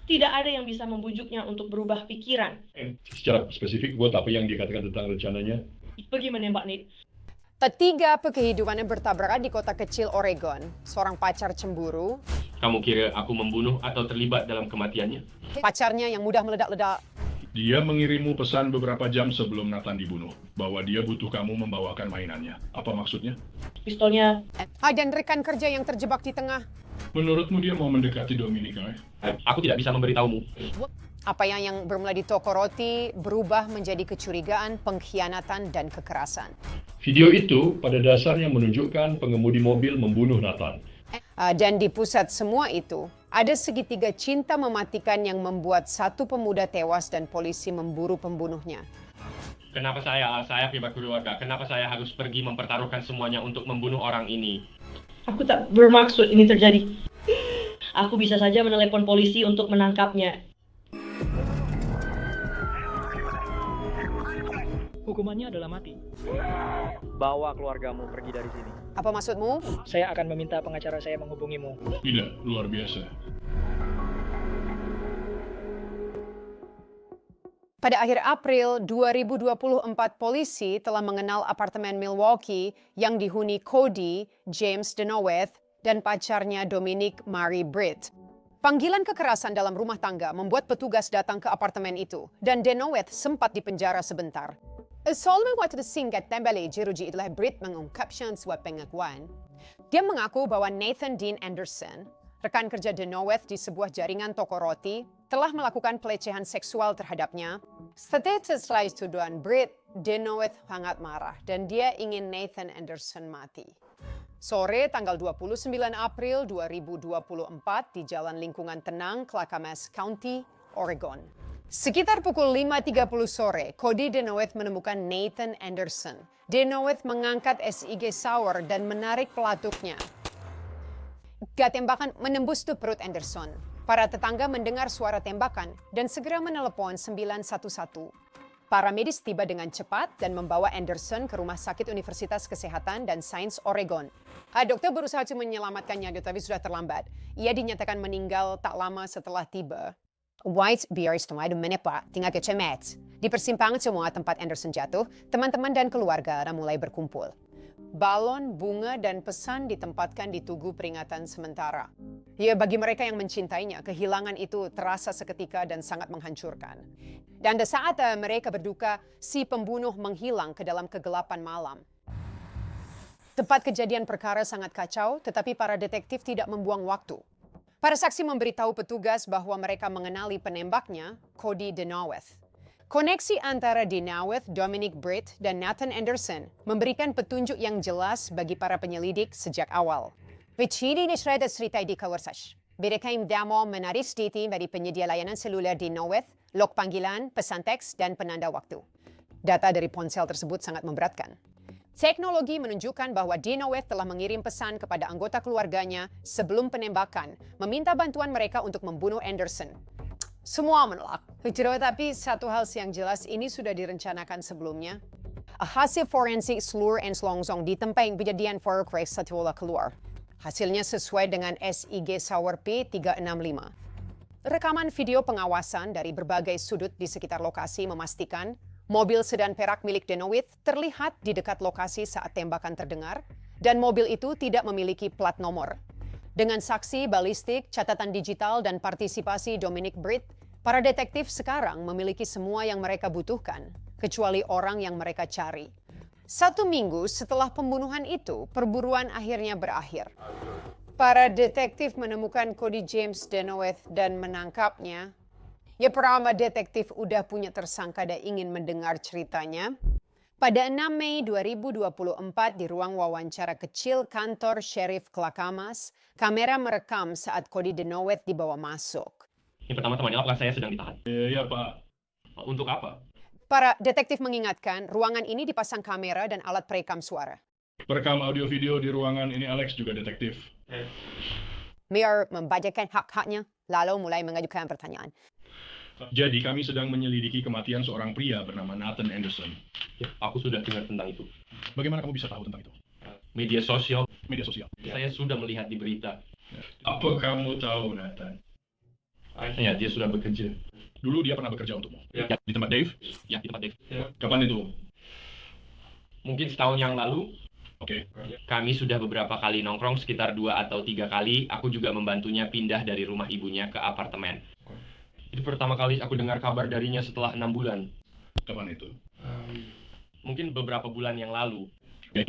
Tidak ada yang bisa membujuknya untuk berubah pikiran. Secara spesifik, buat apa yang dikatakan tentang rencananya? Pergi menembak Nate. Ketiga kehidupannya bertabrakan di kota kecil Oregon. Seorang pacar cemburu, Kamu kira aku membunuh atau terlibat dalam kematiannya? pacarnya yang mudah meledak-ledak, Dia mengirimmu pesan beberapa jam sebelum Nathan dibunuh, bahwa dia butuh kamu membawakan mainannya. Apa maksudnya? Pistolnya. dan rekan kerja yang terjebak di tengah. Menurutmu dia mau mendekati Dominika? Aku tidak bisa memberitahumu. Apa yang bermula di toko roti berubah menjadi kecurigaan, pengkhianatan, dan kekerasan. Video itu pada dasarnya menunjukkan pengemudi mobil membunuh Nathan. Dan di pusat semua itu, ada segitiga cinta mematikan yang membuat satu pemuda tewas dan polisi memburu pembunuhnya. Kenapa saya pihak keluarga? Kenapa saya harus pergi mempertaruhkan semuanya untuk membunuh orang ini? Aku tak bermaksud ini terjadi. Aku bisa saja menelepon polisi untuk menangkapnya. Hukumannya adalah mati. Bawa keluargamu pergi dari sini. Apa maksudmu? Saya akan meminta pengacara saya menghubungimu. Tidak, luar biasa. Pada akhir April 2024, polisi telah mengenal apartemen Milwaukee yang dihuni Cody James Denoweth dan pacarnya Dominic Marie Britt. Panggilan kekerasan dalam rumah tangga membuat petugas datang ke apartemen itu dan Denoweth sempat dipenjara sebentar. Solomon waktu singkat tembali jeruji itulah Britt mengungkapkan sebuah pengakuan. Dia mengaku bahwa Nathan Dean Anderson, rekan kerja Denoweth di sebuah jaringan toko roti, telah melakukan pelecehan seksual terhadapnya. Setelah tuduhan Britt, Denoweth sangat marah dan dia ingin Nathan Anderson mati. Sore tanggal 29 April 2024 di Jalan Lingkungan Tenang, Clackamas County, Oregon. Sekitar pukul 5.30 sore, Cody Denoweth menemukan Nathan Anderson. Denoweth mengangkat SIG Sauer dan menarik pelatuknya. Tembakan menembus perut Anderson. Para tetangga mendengar suara tembakan dan segera menelepon 911. Para medis tiba dengan cepat dan membawa Anderson ke Rumah Sakit Universitas Kesehatan dan Sains Oregon. Dokter berusaha menyelamatkannya, tapi sudah terlambat. Ia dinyatakan meninggal tak lama setelah tiba. White biar setengah menit Pak, tinggal ke cemet. Di persimpangan semua tempat Anderson jatuh, teman-teman dan keluarga mulai berkumpul. Balon, bunga, dan pesan ditempatkan di tugu peringatan sementara. Ya, bagi mereka yang mencintainya, kehilangan itu terasa seketika dan sangat menghancurkan. Dan saat mereka berduka, si pembunuh menghilang ke dalam kegelapan malam. Tempat kejadian perkara sangat kacau, tetapi para detektif tidak membuang waktu. Para saksi memberitahu petugas bahwa mereka mengenali penembaknya, Cody Denoweth. Koneksi antara Denoweth, Dominic Britt, dan Nathan Anderson memberikan petunjuk yang jelas bagi para penyelidik sejak awal. Vicini nisreda cerita di kawarsas. Berekaim damo menaris diti dari penyedia layanan seluler Denoweth, log panggilan, pesan teks, dan penanda waktu. Data dari ponsel tersebut sangat memberatkan. Teknologi menunjukkan bahwa Denoweth telah mengirim pesan kepada anggota keluarganya sebelum penembakan, meminta bantuan mereka untuk membunuh Anderson. Semua menolak. Tetapi satu hal yang jelas ini sudah direncanakan sebelumnya. Hasil forensik seluruh and selongsong di tempat kejadian Firecrack setelah keluar. Hasilnya sesuai dengan SIG Sauer P365. Rekaman video pengawasan dari berbagai sudut di sekitar lokasi memastikan mobil sedan perak milik Denoweth terlihat di dekat lokasi saat tembakan terdengar dan mobil itu tidak memiliki plat nomor. Dengan saksi, balistik, catatan digital, dan partisipasi Dominic Britt, para detektif sekarang memiliki semua yang mereka butuhkan, kecuali orang yang mereka cari. 1 minggu setelah pembunuhan itu, perburuan akhirnya berakhir. Para detektif menemukan Cody James Denoweth dan menangkapnya. Ya, pertama detektif udah punya tersangka dan ingin mendengar ceritanya. Pada 6 Mei 2024 di ruang wawancara kecil kantor Sheriff Clackamas, kamera merekam saat Cody Denoweth dibawa masuk. Yang pertama-tama, apakah saya sedang ditahan? Iya, Pak. Untuk apa? Para detektif mengingatkan, ruangan ini dipasang kamera dan alat perekam suara. Perekam audio-video di ruangan ini Alex juga detektif. Mayor membacakan hak-haknya, lalu mulai mengajukan pertanyaan. Jadi kami sedang menyelidiki kematian seorang pria bernama Nathan Anderson. Ya, aku sudah dengar tentang itu. Bagaimana kamu bisa tahu tentang itu? Media sosial, Media sosial. saya sudah melihat di berita. Apa kamu tahu, Nathan? Ya, dia sudah bekerja. Dulu dia pernah bekerja untukmu. Ya. Di tempat Dave? Ya, di tempat Dave. Kapan itu? Mungkin setahun yang lalu, Oke. kami sudah beberapa kali nongkrong, sekitar 2 atau 3 kali. Aku juga membantunya pindah dari rumah ibunya ke apartemen. Itu pertama kali aku dengar kabar darinya setelah 6 bulan. Kapan itu? Mungkin beberapa bulan yang lalu. Oke.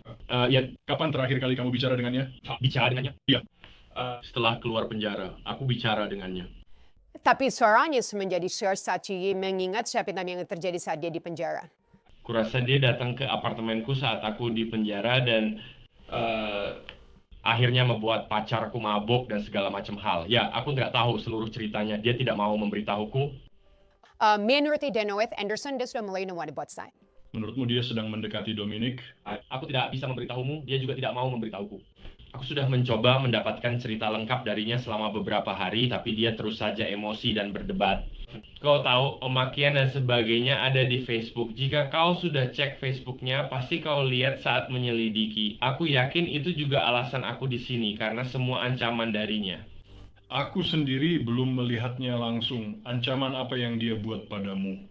Ya, Kapan terakhir kali kamu bicara dengannya? bicara dengannya. Iya. Setelah keluar penjara, aku bicara dengannya. Tapi suaranya menjadi sersati mengingat siapa yang terjadi saat dia di penjara. Kurasa dia datang ke apartemenku saat aku di penjara dan akhirnya membuat pacarku mabuk dan segala macam hal. Ya, aku nggak tahu seluruh ceritanya. Dia tidak mau memberitahuku. Menurut Denoweth Anderson, dia sudah mulai membuat website. Menurutmu dia sedang mendekati Dominic? Aku tidak bisa memberitahumu, dia juga tidak mau memberitahuku. Aku sudah mencoba mendapatkan cerita lengkap darinya selama beberapa hari, tapi dia terus saja emosi dan berdebat. Kau tahu, pemakian dan sebagainya ada di Facebook. Jika kau sudah cek Facebooknya, pasti kau lihat saat menyelidiki. Aku yakin itu juga alasan aku di sini, karena semua ancaman darinya. Aku sendiri belum melihatnya langsung. Ancaman apa yang dia buat padamu?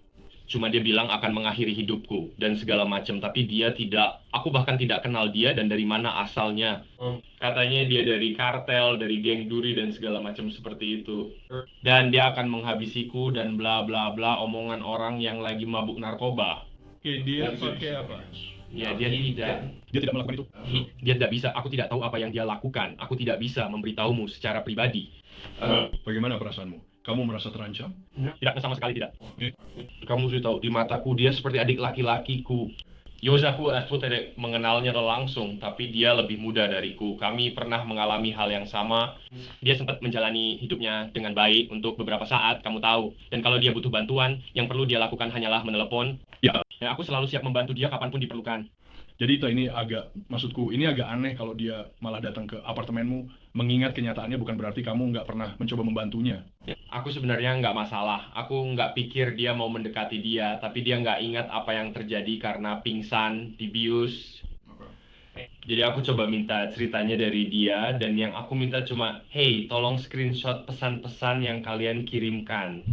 Cuma dia bilang akan mengakhiri hidupku dan segala macam, tapi dia tidak, aku bahkan tidak kenal dia dan dari mana asalnya. Katanya dia dari kartel, dari geng duri dan segala macam seperti itu. Dan dia akan menghabisiku dan bla bla bla, omongan orang yang lagi mabuk narkoba. Oke, dia pakai apa? Ya, dia tidak. Dia tidak melakukan itu? Dia tidak bisa, aku tidak tahu apa yang dia lakukan. Aku tidak bisa memberitahumu secara pribadi. Bagaimana perasaanmu? Kamu merasa terancam? Tidak, sama sekali tidak. Oke. Kamu sudah tahu, di mataku dia seperti adik laki-lakiku. Yosaku, aku tidak mengenalnya langsung, tapi dia lebih muda dariku. Kami pernah mengalami hal yang sama. Dia sempat menjalani hidupnya dengan baik untuk beberapa saat, kamu tahu. Dan kalau dia butuh bantuan, yang perlu dia lakukan hanyalah menelepon. Ya. Dan aku selalu siap membantu dia kapanpun diperlukan. Jadi ini maksudku, ini agak aneh kalau dia malah datang ke apartemenmu, mengingat kenyataannya bukan berarti kamu nggak pernah mencoba membantunya. Ya, aku sebenarnya nggak masalah. Aku nggak pikir dia mau mendekati dia, tapi dia nggak ingat apa yang terjadi karena pingsan, dibius. Jadi aku coba minta ceritanya dari dia, dan yang aku minta cuma, hey, tolong screenshot pesan-pesan yang kalian kirimkan.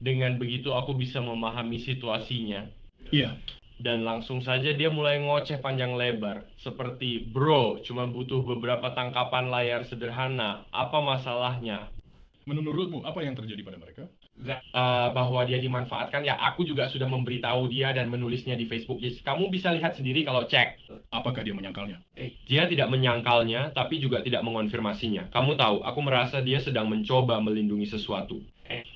Dengan begitu aku bisa memahami situasinya. Iya. Dan langsung saja dia mulai ngoceh panjang lebar. Seperti, bro, cuma butuh beberapa tangkapan layar sederhana. Apa masalahnya? Menurutmu, apa yang terjadi pada mereka? Bahwa dia dimanfaatkan, ya aku juga sudah memberitahu dia dan menulisnya di Facebook. Yes, kamu bisa lihat sendiri kalau cek. Apakah dia menyangkalnya? Dia tidak menyangkalnya, tapi juga tidak mengonfirmasinya. Kamu tahu, aku merasa dia sedang mencoba melindungi sesuatu.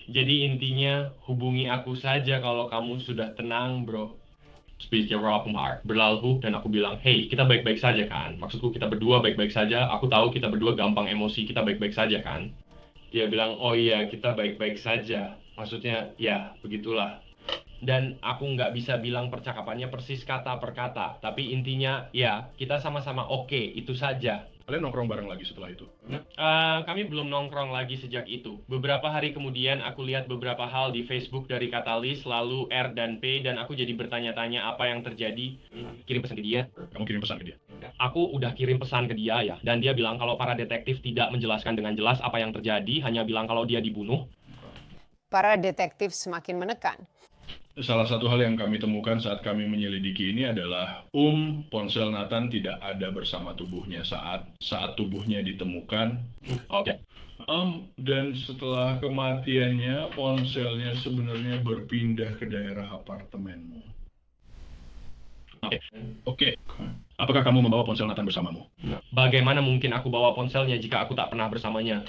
Jadi intinya, hubungi aku saja kalau kamu sudah tenang, bro. Speech from heart. Berlalu dan aku bilang, hey, kita baik-baik saja kan? Maksudku kita berdua baik-baik saja. Aku tahu kita berdua gampang emosi, kita baik-baik saja kan? Dia bilang, oh iya, kita baik-baik saja. Maksudnya, ya, begitulah. Dan aku nggak bisa bilang percakapannya persis kata per kata. Tapi intinya, ya, kita sama-sama oke, itu saja. Kalian nongkrong bareng lagi setelah itu? Kami belum nongkrong lagi sejak itu. Beberapa hari kemudian aku lihat beberapa hal di Facebook dari Katalis, lalu R dan P, dan aku jadi bertanya-tanya apa yang terjadi. Kirim pesan ke dia. Kamu kirim pesan ke dia? Aku udah kirim pesan ke dia ya, dan dia bilang kalau para detektif tidak menjelaskan dengan jelas apa yang terjadi, hanya bilang kalau dia dibunuh. Para detektif semakin menekan. Salah satu hal yang kami temukan saat kami menyelidiki ini adalah ponsel Nathan tidak ada bersama tubuhnya saat tubuhnya ditemukan. Oke. Dan setelah kematiannya, ponselnya sebenarnya berpindah ke daerah apartemenmu. Oke. Apakah kamu membawa ponsel Nathan bersamamu? Bagaimana mungkin aku bawa ponselnya jika aku tak pernah bersamanya?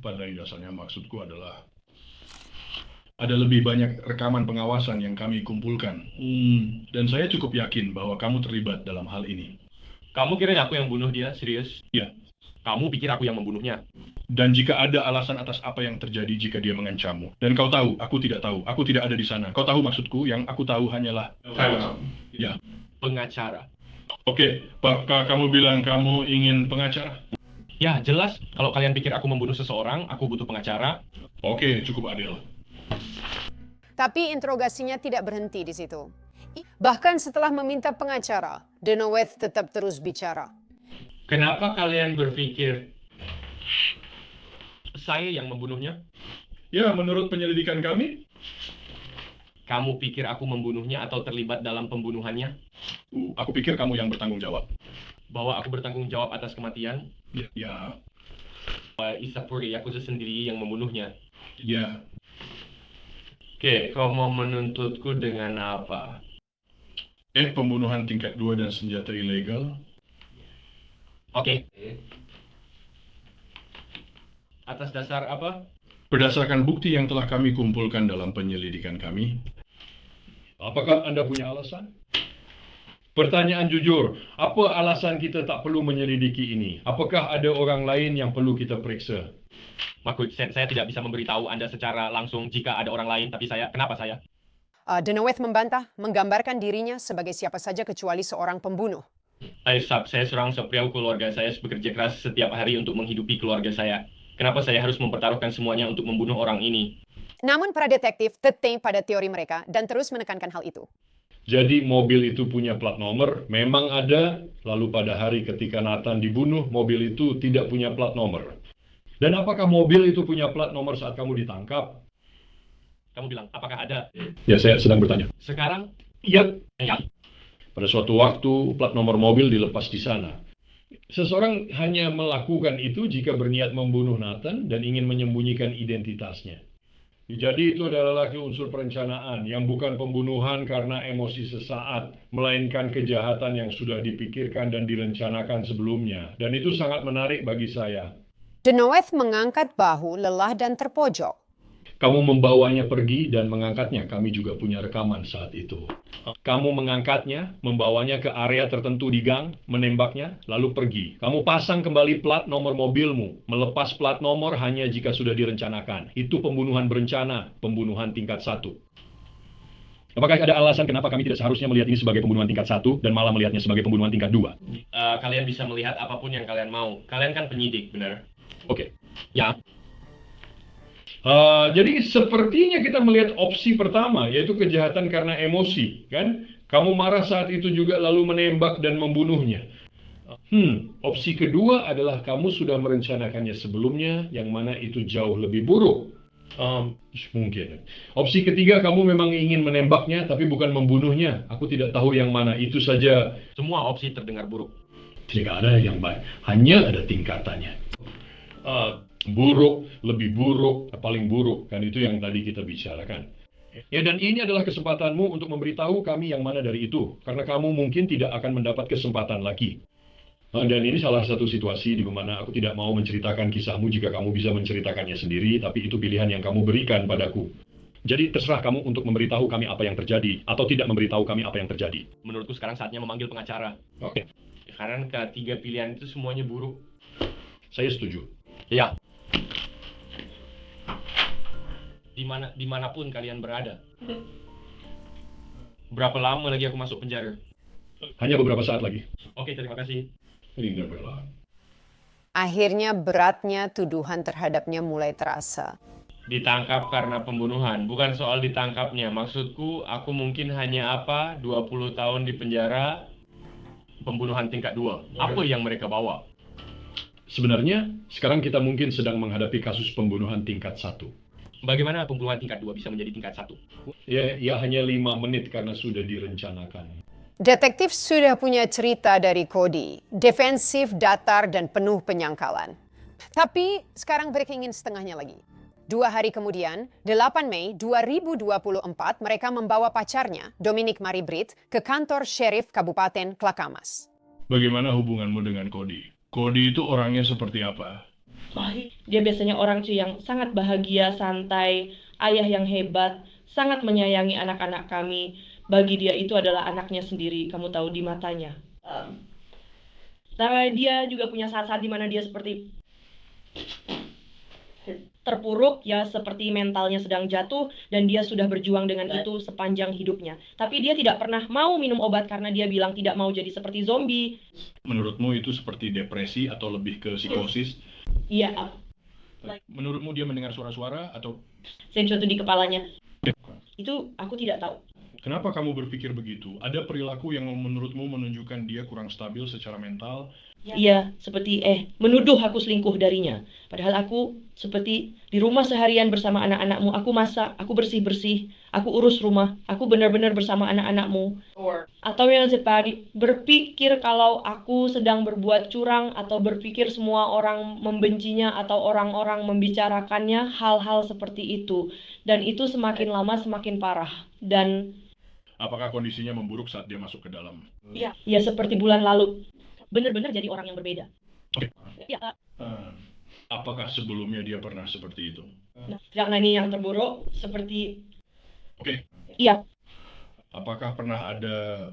Pada dasarnya maksudku adalah ada lebih banyak rekaman pengawasan yang kami kumpulkan. Dan saya cukup yakin bahwa kamu terlibat dalam hal ini. Kamu kira aku yang bunuh dia? Serius? Iya. Kamu pikir aku yang membunuhnya? Dan jika ada alasan atas apa yang terjadi jika dia mengancammu. Dan kau tahu, aku tidak tahu. Aku tidak ada di sana. Kau tahu maksudku, yang aku tahu hanyalah... Ya. Pengacara. Oke, apakah kamu bilang kamu ingin pengacara? Ya, jelas. Kalau kalian pikir aku membunuh seseorang, aku butuh pengacara. Oke, cukup adil. Tapi interogasinya tidak berhenti di situ. Bahkan setelah meminta pengacara, Denoweth tetap terus bicara. Kenapa kalian berpikir Saya yang membunuhnya? Ya, menurut penyelidikan kami, Kamu pikir aku membunuhnya atau terlibat dalam pembunuhannya? aku pikir kamu yang bertanggung jawab. Bahwa aku bertanggung jawab atas kematian? Ya, Isapuri Yakuza sendiri yang membunuhnya. ya. Oke, kau mau menuntutku dengan apa? Pembunuhan tingkat 2 dan senjata ilegal. Oke. Atas dasar apa? Berdasarkan bukti yang telah kami kumpulkan dalam penyelidikan kami. Apakah Anda punya alasan? Pertanyaan jujur, apa alasan kita tak perlu menyelidiki ini? Apakah ada orang lain yang perlu kita periksa? Maksud saya tidak bisa memberitahu Anda secara langsung jika ada orang lain, tapi kenapa saya? Denoweth membantah, menggambarkan dirinya sebagai siapa saja kecuali seorang pembunuh. Saya seorang sepriau keluarga saya bekerja keras setiap hari untuk menghidupi keluarga saya. Kenapa saya harus mempertaruhkan semuanya untuk membunuh orang ini? Namun para detektif tetap pada teori mereka dan terus menekankan hal itu. Jadi mobil itu punya plat nomor, memang ada, lalu pada hari ketika Nathan dibunuh, mobil itu tidak punya plat nomor. Dan apakah mobil itu punya plat nomor saat kamu ditangkap? Kamu bilang, apakah ada? Ya, saya sedang bertanya. Sekarang? Iya. Ya. Pada suatu waktu, plat nomor mobil dilepas di sana. Seseorang hanya melakukan itu jika berniat membunuh Nathan dan ingin menyembunyikan identitasnya. Jadi itu adalah unsur perencanaan yang bukan pembunuhan karena emosi sesaat, melainkan kejahatan yang sudah dipikirkan dan direncanakan sebelumnya. Dan itu sangat menarik bagi saya. Denoweth mengangkat bahu, lelah dan terpojok. Kamu membawanya pergi dan mengangkatnya. Kami juga punya rekaman saat itu. Kamu mengangkatnya, membawanya ke area tertentu di gang, menembaknya, lalu pergi. Kamu pasang kembali plat nomor mobilmu. Melepas plat nomor hanya jika sudah direncanakan. Itu pembunuhan berencana, pembunuhan tingkat 1. Apakah ada alasan kenapa kami tidak seharusnya melihat ini sebagai pembunuhan tingkat 1 dan malah melihatnya sebagai pembunuhan tingkat 2? Kalian bisa melihat apapun yang kalian mau. Kalian kan penyidik, benar? Oke. Ya. Jadi sepertinya kita melihat opsi pertama, yaitu kejahatan karena emosi, kan? Kamu marah saat itu juga lalu menembak dan membunuhnya. Opsi kedua adalah kamu sudah merencanakannya sebelumnya, yang mana itu jauh lebih buruk. Mungkin. Opsi ketiga, kamu memang ingin menembaknya, tapi bukan membunuhnya. Aku tidak tahu yang mana, itu saja. Semua opsi terdengar buruk. Tidak ada yang baik, hanya ada tingkatannya. Buruk, lebih buruk, paling buruk, kan itu yang tadi kita bicarakan. Ya, dan ini adalah kesempatanmu untuk memberitahu kami yang mana dari itu, karena kamu mungkin tidak akan mendapat kesempatan lagi. Dan ini salah satu situasi di mana aku tidak mau menceritakan kisahmu jika kamu bisa menceritakannya sendiri, tapi itu pilihan yang kamu berikan padaku. Jadi terserah kamu untuk memberitahu kami apa yang terjadi, atau tidak memberitahu kami apa yang terjadi. Menurutku sekarang saatnya memanggil pengacara. Oke, Karena ketiga pilihan itu semuanya buruk. saya setuju. Ya. Dimanapun kalian berada. Berapa lama lagi aku masuk penjara? Hanya beberapa saat lagi. Oke, terima kasih. Linda Bella. Akhirnya beratnya tuduhan terhadapnya mulai terasa. Ditangkap karena pembunuhan. Bukan soal ditangkapnya. Maksudku, aku mungkin hanya 20 tahun di penjara, pembunuhan tingkat 2. Apa yang mereka bawa? Sebenarnya, sekarang kita mungkin sedang menghadapi kasus pembunuhan tingkat 1. Bagaimana pembunuhan tingkat 2 bisa menjadi tingkat 1? Ya hanya 5 menit karena sudah direncanakan. Detektif sudah punya cerita dari Cody, defensif, datar, dan penuh penyangkalan. Tapi sekarang mereka ingin setengahnya lagi. 2 hari kemudian, 8 Mei 2024, mereka membawa pacarnya, Dominic Maribrit, ke kantor Sheriff Kabupaten Klakamas. Bagaimana hubunganmu dengan Cody? Cody itu orangnya seperti apa? Baik. Dia biasanya orang cuy yang sangat bahagia, santai, ayah yang hebat, sangat menyayangi anak-anak kami. Bagi dia itu adalah anaknya sendiri, kamu tahu, di matanya. Tapi dia juga punya saat-saat di mana dia seperti terpuruk, ya, seperti mentalnya sedang jatuh, dan dia sudah berjuang dengan itu sepanjang hidupnya. Tapi dia tidak pernah mau minum obat karena dia bilang tidak mau jadi seperti zombie. Menurutmu itu seperti depresi atau lebih ke psikosis? Iya, Menurutmu dia mendengar suara-suara atau... sesuatu di kepalanya. Itu aku tidak tahu. Kenapa kamu berpikir begitu? Ada perilaku yang menurutmu menunjukkan dia kurang stabil secara mental Ia seperti menuduh aku selingkuh darinya. Padahal aku seperti di rumah seharian bersama anak-anakmu. Aku masak, aku bersih-bersih, aku urus rumah, aku benar-benar bersama anak-anakmu. Atau yang tadi berpikir kalau aku sedang berbuat curang atau berpikir semua orang membencinya atau orang-orang membicarakannya, hal-hal seperti itu. Dan itu semakin lama semakin parah. Dan Apakah kondisinya memburuk saat dia masuk ke dalam? ya seperti bulan lalu. Benar-benar jadi orang yang berbeda. Oke. Ya, Apakah sebelumnya dia pernah seperti itu? tidak ini yang terburuk seperti Oke. iya. Apakah pernah ada...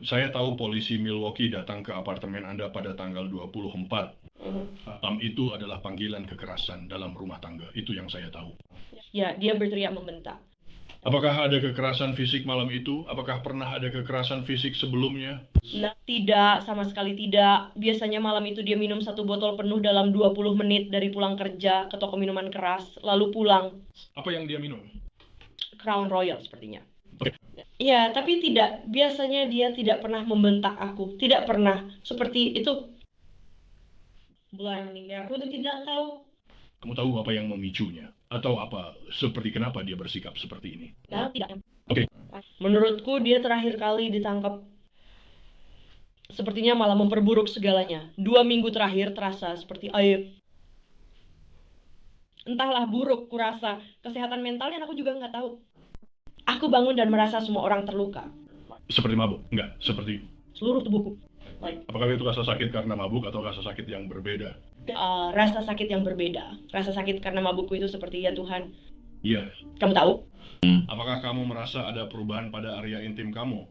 saya tahu polisi Milwaukee datang ke apartemen Anda pada tanggal 24. Itu adalah panggilan kekerasan dalam rumah tangga. Itu yang saya tahu. Ya, dia berteriak membentak. Apakah ada kekerasan fisik malam itu? Apakah pernah ada kekerasan fisik sebelumnya? Nah, tidak, sama sekali tidak. Biasanya malam itu dia minum 1 botol penuh dalam 20 menit dari pulang kerja ke toko minuman keras, lalu pulang. Apa yang dia minum? Crown Royal sepertinya. Oke. Ya, tapi tidak. Biasanya dia tidak pernah membentak aku. Tidak pernah. Seperti itu. Bulan ini aku tidak tahu. Kamu tahu apa yang memicunya? Atau apa, seperti kenapa dia bersikap seperti ini? Nah, tidak. Oke. Menurutku dia terakhir kali ditangkap sepertinya malah memperburuk segalanya. 2 minggu terakhir terasa seperti aib. Entahlah buruk kurasa. Kesehatan mentalnya aku juga nggak tahu. Aku bangun dan merasa semua orang terluka. Seperti mabuk? Enggak, seperti... Seluruh tubuhku. Apakah itu rasa sakit karena mabuk atau rasa sakit yang berbeda? Rasa sakit yang berbeda. Rasa sakit karena mabukku itu seperti ya Tuhan. Iya. Kamu tahu? Apakah kamu merasa ada perubahan pada area intim kamu?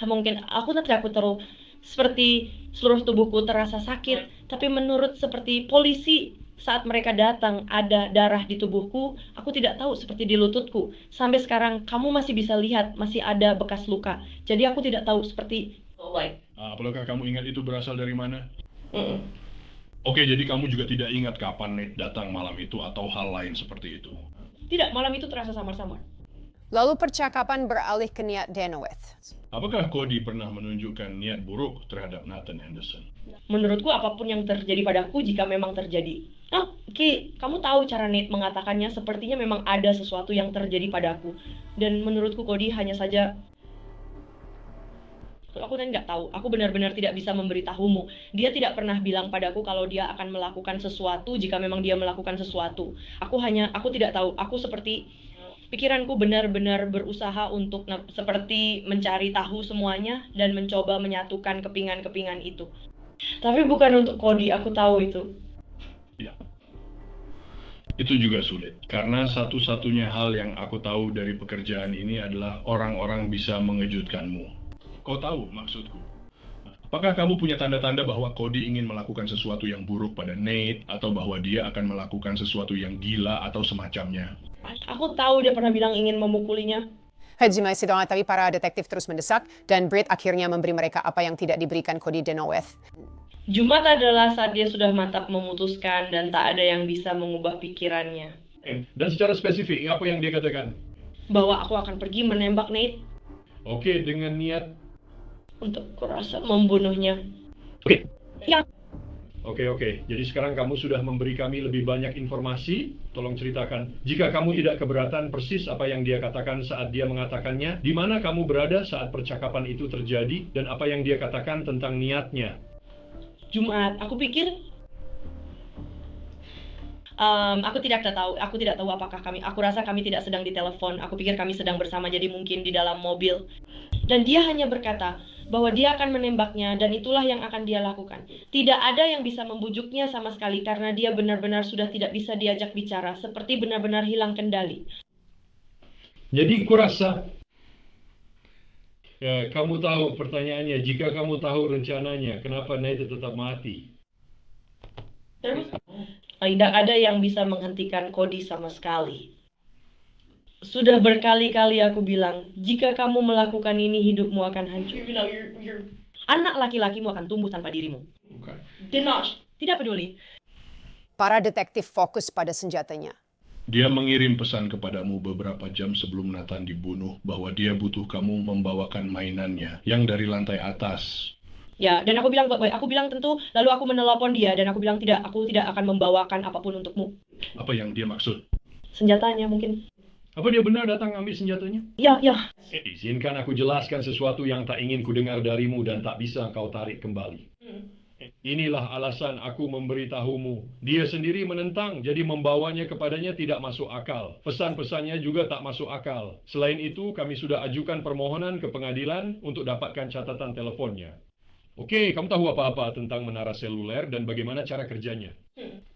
Mungkin aku terus seperti seluruh tubuhku terasa sakit. Tapi menurut seperti polisi saat mereka datang ada darah di tubuhku, aku tidak tahu seperti di lututku. Sampai sekarang kamu masih bisa lihat masih ada bekas luka. Jadi aku tidak tahu seperti Apakah kamu ingat itu berasal dari mana? Oke, jadi kamu juga tidak ingat kapan Nate datang malam itu atau hal lain seperti itu? Tidak, malam itu terasa samar-samar. Lalu percakapan beralih ke niat Denoweth. Apakah Cody pernah menunjukkan niat buruk terhadap Nathan Henderson? Menurutku apapun yang terjadi padaku jika memang terjadi. Oke, kamu tahu cara Nate mengatakannya, sepertinya memang ada sesuatu yang terjadi padaku. Dan menurutku Cody hanya saja... Aku nggak tahu, aku benar-benar tidak bisa memberitahumu. Dia tidak pernah bilang padaku kalau dia akan melakukan sesuatu jika memang dia melakukan sesuatu. Aku tidak tahu, aku seperti... Pikiranku benar-benar berusaha untuk seperti mencari tahu semuanya dan mencoba menyatukan kepingan-kepingan itu. Tapi bukan untuk Cody, aku tahu itu. Ya. Itu juga sulit, karena satu-satunya hal yang aku tahu dari pekerjaan ini adalah orang-orang bisa mengejutkanmu. Kau tahu maksudku? Apakah kamu punya tanda-tanda bahwa Cody ingin melakukan sesuatu yang buruk pada Nate, atau bahwa dia akan melakukan sesuatu yang gila atau semacamnya? Aku tahu dia pernah bilang ingin memukulinya. Hajimai Sidonga, tapi para detektif terus mendesak dan Britt akhirnya memberi mereka apa yang tidak diberikan Cody Denoweth. Jumat adalah saat dia sudah mantap memutuskan dan tak ada yang bisa mengubah pikirannya. Dan secara spesifik, apa yang dia katakan? Bahwa aku akan pergi menembak Nate Oke, dengan niat... untuk kurasa membunuhnya. Oke. Ya. Oke. Jadi sekarang kamu sudah memberi kami lebih banyak informasi. Tolong ceritakan. Jika kamu tidak keberatan persis apa yang dia katakan saat dia mengatakannya, di mana kamu berada saat percakapan itu terjadi, dan apa yang dia katakan tentang niatnya. Jumat, aku pikir aku tidak tahu apakah aku rasa kami tidak sedang di telepon. Aku pikir kami sedang bersama, jadi mungkin di dalam mobil. Dan dia hanya berkata bahwa dia akan menembaknya dan itulah yang akan dia lakukan. Tidak ada yang bisa membujuknya sama sekali karena dia benar-benar sudah tidak bisa diajak bicara, seperti benar-benar hilang kendali. Jadi kurasa, ya kamu tahu pertanyaannya, jika kamu tahu rencananya, kenapa Nate tetap mati? Terus, tidak ada yang bisa menghentikan Cody sama sekali. Sudah berkali-kali aku bilang, jika kamu melakukan ini, hidupmu akan hancur. Anak laki-lakimu akan tumbuh tanpa dirimu. Tidak peduli. Para detektif fokus pada senjatanya. Dia mengirim pesan kepadamu beberapa jam sebelum Nathan dibunuh bahwa dia butuh kamu membawakan mainannya yang dari lantai atas. Ya, dan aku bilang tentu, lalu aku menelpon dia dan aku bilang tidak, aku tidak akan membawakan apapun untukmu. Apa yang dia maksud? Senjatanya mungkin. Apa dia benar datang ambil senjatanya? Ya, ya. Izinkan aku jelaskan sesuatu yang tak ingin kudengar darimu dan tak bisa kau tarik kembali. Inilah alasan aku memberitahumu. Dia sendiri menentang, jadi membawanya kepadanya tidak masuk akal. Pesan-pesannya juga tak masuk akal. Selain itu, kami sudah ajukan permohonan ke pengadilan untuk dapatkan catatan teleponnya. Oke, kamu tahu apa-apa tentang menara seluler dan bagaimana cara kerjanya?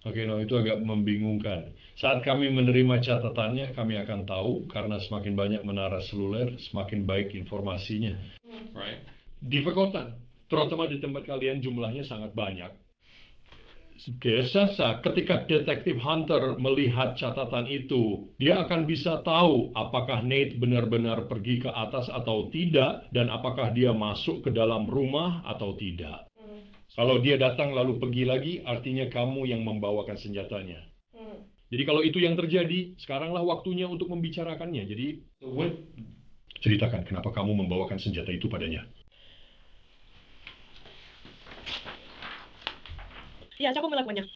Oke, no, itu agak membingungkan. Saat kami menerima catatannya, kami akan tahu karena semakin banyak menara seluler, semakin baik informasinya. Right? Di perkotaan, terutama di tempat kalian jumlahnya sangat banyak. Biasa ketika detektif Hunter melihat catatan itu, dia akan bisa tahu apakah Nate benar-benar pergi ke atas atau tidak, dan apakah dia masuk ke dalam rumah atau tidak. Kalau dia datang lalu pergi lagi, artinya kamu yang membawakan senjatanya. Jadi kalau itu yang terjadi, sekaranglah waktunya untuk membicarakannya. Jadi, ceritakan kenapa kamu membawakan senjata itu padanya. Ya, aku melakukannya.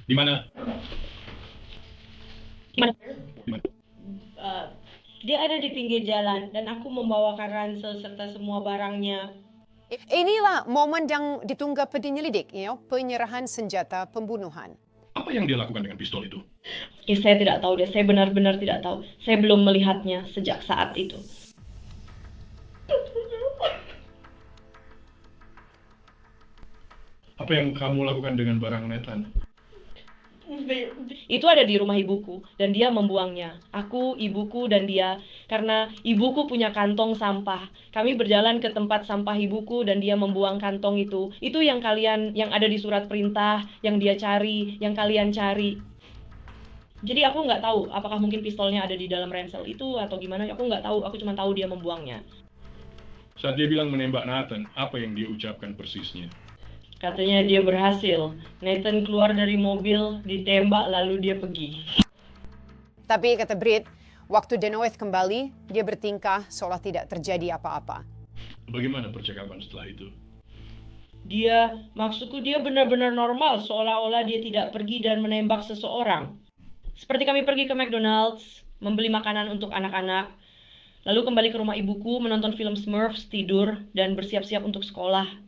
Di mana? Di mana? Di mana? Dia ada di pinggir jalan dan aku membawakan ransel serta semua barangnya. Inilah momen yang ditunggu penyelidik, penyerahan senjata pembunuhan. Apa yang dia lakukan dengan pistol itu? Ya, saya tidak tahu deh, saya benar-benar tidak tahu. Saya belum melihatnya sejak saat itu. Apa yang kamu lakukan dengan barang Nathan? Itu ada di rumah ibuku dan dia membuangnya. Aku, ibuku, dan dia. Karena ibuku punya kantong sampah. Kami berjalan ke tempat sampah ibuku dan dia membuang kantong itu. Itu yang ada di surat perintah, yang dia cari, yang kalian cari. Jadi aku nggak tahu apakah mungkin pistolnya ada di dalam ransel itu atau gimana. Aku nggak tahu, aku cuma tahu dia membuangnya. Saat dia bilang menembak Nathan, apa yang dia ucapkan persisnya? Katanya dia berhasil. Nathan keluar dari mobil, ditembak, lalu dia pergi. Tapi kata Brit, waktu Denoeth kembali, dia bertingkah seolah tidak terjadi apa-apa. Bagaimana percakapan setelah itu? Maksudku dia benar-benar normal, seolah-olah dia tidak pergi dan menembak seseorang. Seperti kami pergi ke McDonald's, membeli makanan untuk anak-anak, lalu kembali ke rumah ibuku, menonton film Smurfs, tidur, dan bersiap-siap untuk sekolah.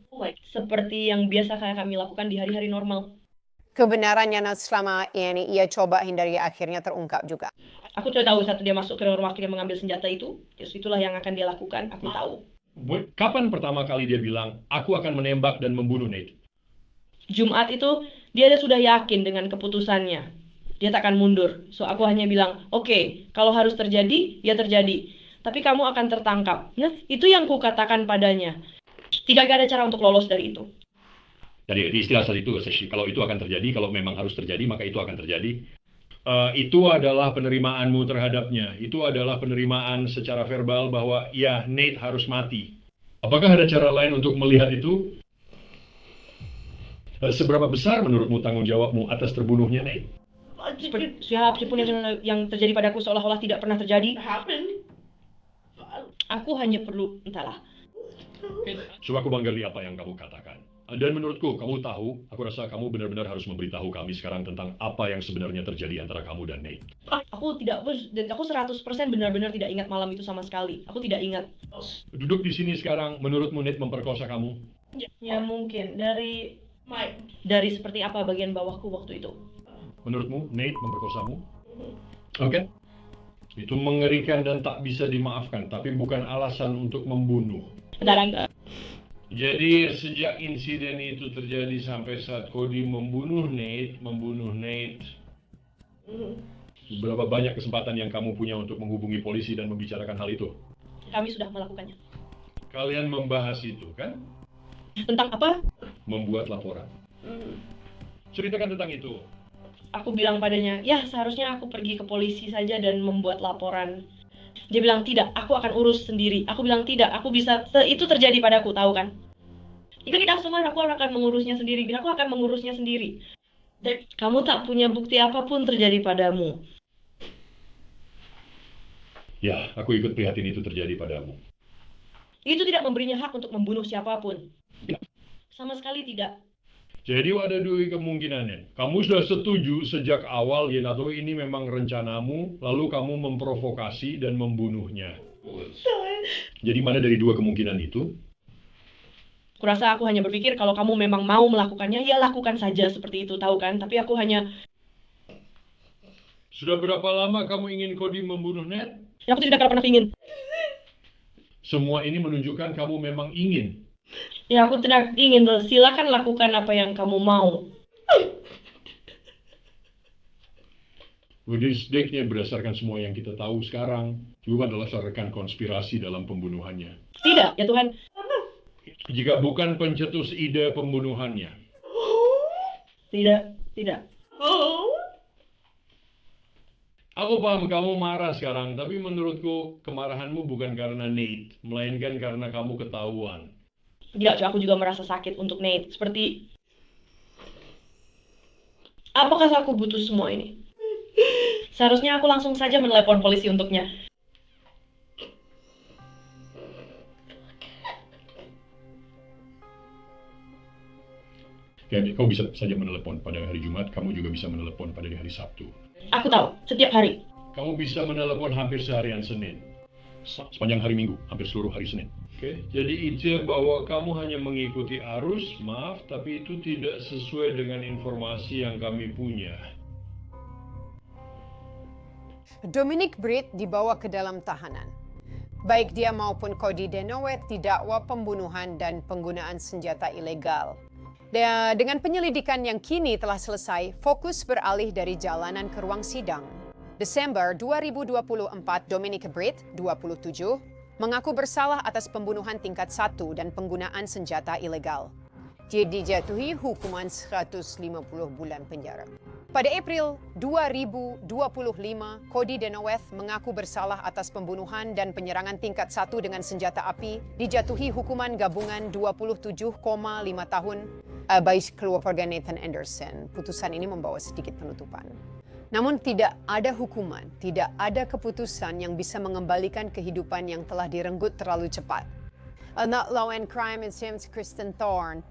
Seperti yang biasa kami lakukan di hari-hari normal. Kebenarannya selama ini ia coba hindari akhirnya terungkap juga. Aku tidak tahu saat dia masuk ke rumah dia mengambil senjata itu. Itulah yang akan dia lakukan, aku tahu. Kapan pertama kali dia bilang, aku akan menembak dan membunuh Nate? Jumat itu, dia sudah yakin dengan keputusannya. Dia tak akan mundur. So, aku hanya bilang, oke, kalau harus terjadi, ya terjadi. Tapi kamu akan tertangkap. Nah, itu yang kukatakan padanya. Tidak ada cara untuk lolos dari itu. Jadi di istilah saat itu, kalau itu akan terjadi, kalau memang harus terjadi, maka itu akan terjadi. Itu adalah penerimaanmu terhadapnya. Itu adalah penerimaan secara verbal bahwa ya Nate harus mati. Apakah ada cara lain untuk melihat itu? Seberapa besar menurutmu tanggung jawabmu atas terbunuhnya Nate? Siapapun yang terjadi padaku seolah-olah tidak pernah terjadi. Aku hanya perlu, entahlah. Coba aku menggali apa yang kamu katakan. Dan menurutku, kamu tahu, aku rasa kamu benar-benar harus memberitahu kami sekarang tentang apa yang sebenarnya terjadi antara kamu dan Nate. Aku 100% benar-benar tidak ingat malam itu sama sekali. Aku tidak ingat. Duduk di sini sekarang, menurutmu Nate memperkosa kamu? Ya mungkin, dari seperti apa bagian bawahku waktu itu. Menurutmu Nate memperkosamu? Oke. Itu mengerikan dan tak bisa dimaafkan, tapi bukan alasan untuk membunuh. Jadi sejak insiden itu terjadi sampai saat Cody membunuh Nate, berapa banyak kesempatan yang kamu punya untuk menghubungi polisi dan membicarakan hal itu? Kami sudah melakukannya. Kalian membahas itu, kan? Tentang apa? Membuat laporan. Ceritakan tentang itu. Aku bilang padanya, ya seharusnya aku pergi ke polisi saja dan membuat laporan. Dia bilang, tidak, aku akan urus sendiri. Aku bilang, tidak, aku bisa, itu terjadi padaku, tahu kan? Jika tidak semua, aku akan mengurusnya sendiri. Aku akan mengurusnya sendiri. Dan kamu tak punya bukti apapun terjadi padamu. Ya, aku ikut prihatin itu terjadi padamu. Itu tidak memberinya hak untuk membunuh siapapun. Sama sekali tidak. Jadi ada dua kemungkinannya. Kamu sudah setuju sejak awal ya, atau ini memang rencanamu, lalu kamu memprovokasi dan membunuhnya. Jadi mana dari dua kemungkinan itu? Kurasa aku hanya berpikir kalau kamu memang mau melakukannya, ya lakukan saja seperti itu, tahu kan? Tapi aku hanya... Sudah berapa lama kamu ingin Cody membunuh Ned? Ya, aku tidak pernah ingin. Semua ini menunjukkan kamu memang ingin. Ya, aku tidak ingin. Silakan lakukan apa yang kamu mau. Jadi sedikitnya berdasarkan semua yang kita tahu sekarang, juga adalah rekan konspirasi dalam pembunuhannya. Tidak, ya Tuhan. Jika bukan pencetus ide pembunuhannya. Tidak. Aku paham kamu marah sekarang, tapi menurutku kemarahanmu bukan karena Nate, melainkan karena kamu ketahuan. Tidak, aku juga merasa sakit untuk Nate. Seperti... Apakah aku butuh semua ini? Seharusnya aku langsung saja menelepon polisi untuknya. Jadi kau bisa saja menelepon pada hari Jumat, kamu juga bisa menelepon pada hari Sabtu. Aku tahu, setiap hari. Kamu bisa menelepon hampir seharian Senin. Sepanjang hari Minggu, hampir seluruh hari Senin. Oke, jadi ide bahwa kamu hanya mengikuti arus, maaf, tapi itu tidak sesuai dengan informasi yang kami punya. Dominic Britt dibawa ke dalam tahanan. Baik dia maupun Cody Denoweth didakwa pembunuhan dan penggunaan senjata ilegal. Dengan penyelidikan yang kini telah selesai, fokus beralih dari jalanan ke ruang sidang. Desember 2024, Dominic Britt, 27, mengaku bersalah atas pembunuhan tingkat 1 dan penggunaan senjata ilegal. Dia dijatuhi hukuman 150 bulan penjara. Pada April 2025, Cody Denoweth mengaku bersalah atas pembunuhan dan penyerangan tingkat 1 dengan senjata api, dijatuhi hukuman gabungan 27,5 tahun bagi keluarga Nathan Anderson. Putusan ini membawa sedikit penutupan. Namun tidak ada hukuman, tidak ada keputusan yang bisa mengembalikan kehidupan yang telah direnggut terlalu cepat. Not Law and Crime, it's James Kristen Thorne.